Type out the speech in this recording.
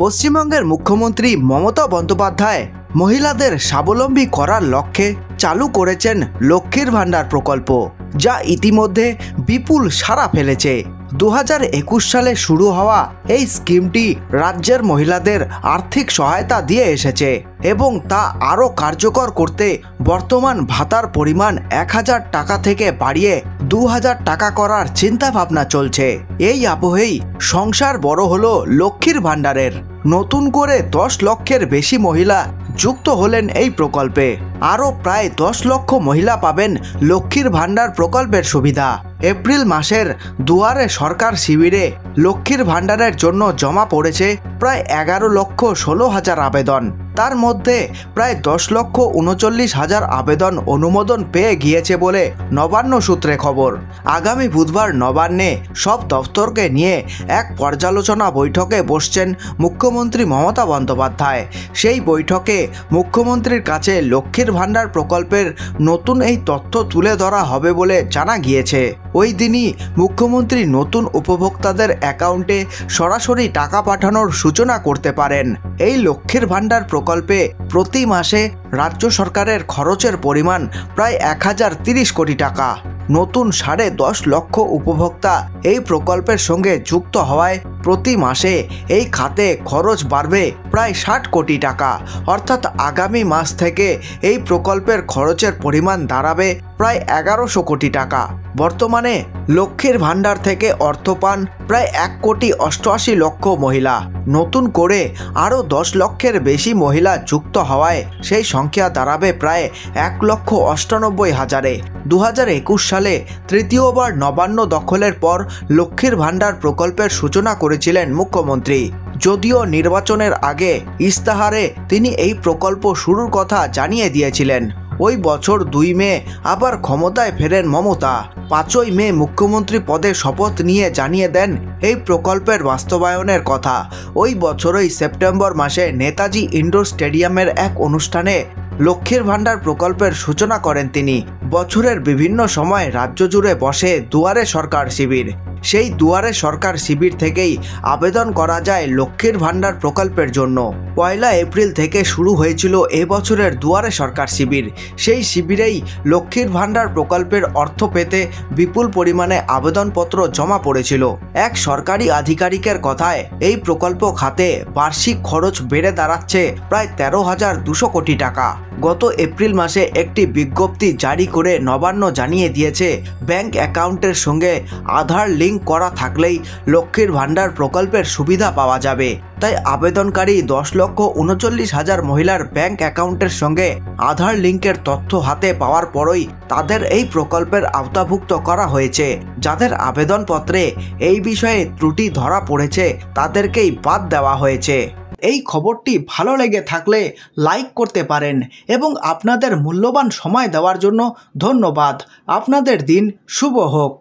পশ্চিমবঙ্গের মুখ্যমন্ত্রী মমতা বন্দ্যোপাধ্যায় মহিলাদের স্বাবলম্বী করার লক্ষ্যে চালু করেছেন লক্ষ্মীর ভাণ্ডার প্রকল্প, যা ইতিমধ্যে বিপুল সাড়া ফেলেছে। 2021 সালে শুরু হওয়া এই স্কিমটি রাজ্যের মহিলাদের আর্থিক সহায়তা দিয়ে এসেছে এবং তা আরও কার্যকর করতে বর্তমান ভাতার পরিমাণ 1000 টাকা থেকে বাড়িয়ে 2000 টাকা করার চিন্তাভাবনা চলছে। এই আবহেই সংসার বড় হলো লক্ষ্মীর ভাণ্ডারের। নতুন করে 10 লক্ষের বেশি মহিলা যুক্ত হলেন এই প্রকল্পে। আরও প্রায় 10 লক্ষ মহিলা পাবেন লক্ষ্মীর ভাণ্ডার প্রকল্পের সুবিধা। এপ্রিল মাসের দুয়ারে সরকার শিবিরে লক্ষ্মীর ভাণ্ডারের জন্য জমা পড়েছে প্রায় 11,16,000 আবেদন। তার মধ্যে প্রায় 10,39,000 আবেদন অনুমোদন পেয়ে গিয়েছে বলে নবান্ন সূত্রে খবর। আগামী বুধবার নবান্নে সব দফতরকে নিয়ে এক পর্যালোচনা বৈঠকে বসছেন মুখ্যমন্ত্রী মমতা বন্দ্যোপাধ্যায়। সেই বৈঠকে মুখ্যমন্ত্রীর কাছে লক্ষ্মীর ভাণ্ডার প্রকল্পের নতুন এই তথ্য তুলে ধরা হবে বলে জানা গিয়েছে। ওই দিনই মুখ্যমন্ত্রী নতুন উপভোক্তাদের অ্যাকাউন্টে সরাসরি টাকা পাঠানোর সূচনা করতে পারেন। এই লক্ষ্মীর ভাণ্ডার প্রকল্পে প্রতি মাসে রাজ্য সরকারের খরচের পরিমাণ প্রায় 1030 কোটি টাকা। নতুন 10.5 লক্ষ উপভোক্তা এই প্রকল্পের সঙ্গে যুক্ত হওয়ায় প্রতি মাসে এই খাতে খরচ বাড়বে প্রায় 60 কোটি টাকা। অর্থাৎ আগামী মাস থেকে এই প্রকল্পের খরচের পরিমাণ দাঁড়াবে প্রায় 1100 কোটি টাকা। বর্তমানে লক্ষ্মীর ভাণ্ডার থেকে অর্থ পান প্রায় 1,88,00,000 মহিলা। নতুন করে আরও 10 লক্ষের বেশি মহিলা যুক্ত হওয়ায় সেই সংখ্যা দাঁড়াবে প্রায় 1,98,000-এ। 2021 সালে তৃতীয়বার নবান্ন দখলের পর লক্ষ্মীর ভাণ্ডার প্রকল্পের সূচনা করেছিলেন মুখ্যমন্ত্রী। যদিও নির্বাচনের আগে ইস্তাহারে তিনি এই প্রকল্প শুরুর কথা জানিয়ে দিয়েছিলেন। ওই বছর 2 মে আবার ক্ষমতায় ফেরেন মমতা। 5ই মে মুখ্যমন্ত্রী পদে শপথ নিয়ে জানিয়ে দেন এই প্রকল্পের বাস্তবায়নের কথা। ওই বছরই সেপ্টেম্বর মাসে নেতাজি ইন্ডোর স্টেডিয়ামের এক অনুষ্ঠানে লক্ষ্মীর ভাণ্ডার প্রকল্পের সূচনা করেন তিনি। বছরের বিভিন্ন সময় রাজ্য জুড়ে বসে দুয়ারে সরকার শিবির। সেই দুয়ারে সরকার শিবির থেকেই আবেদন করা যায় লক্ষ্মীর ভাণ্ডার প্রকল্পের জন্য। 1 এপ্রিল থেকে শুরু হয়েছিল এবছরের দুয়ারে সরকার শিবির। সেই শিবিরেই লক্ষ্মীর ভাণ্ডার প্রকল্পের অর্থ পেতে বিপুল পরিমাণে আবেদনপত্র জমা পড়েছিল। এক সরকারি আধিকারিকের কথায় এই প্রকল্প খাতে বার্ষিক খরচ বেড়ে দাঁড়াচ্ছে প্রায় 13,200 কোটি টাকা। গত এপ্রিল মাসে একটি বিজ্ঞপ্তি জারি করে নবান্ন জানিয়ে দিয়েছে, ব্যাংক অ্যাকাউন্টের সঙ্গে আধার লিঙ্ক করা থাকলেই লক্ষ্মীর ভাণ্ডার প্রকল্পের সুবিধা পাওয়া যাবে। তাই আবেদনকারী 10,39,000 মহিলার ব্যাংক অ্যাকাউন্টের সঙ্গে আধার লিঙ্কের তথ্য হাতে পাওয়ার পরই তাদের এই প্রকল্পের আওতাভুক্ত করা হয়েছে। যাদের আবেদনপত্রে এই বিষয়ে ত্রুটি ধরা পড়েছে তাদেরকেই বাদ দেওয়া হয়েছে। এই খবরটি ভালো লেগে থাকলে লাইক করতে পারেন এবং আপনাদের মূল্যবান সময় দেওয়ার জন্য ধন্যবাদ। আপনাদের দিন শুভ হোক।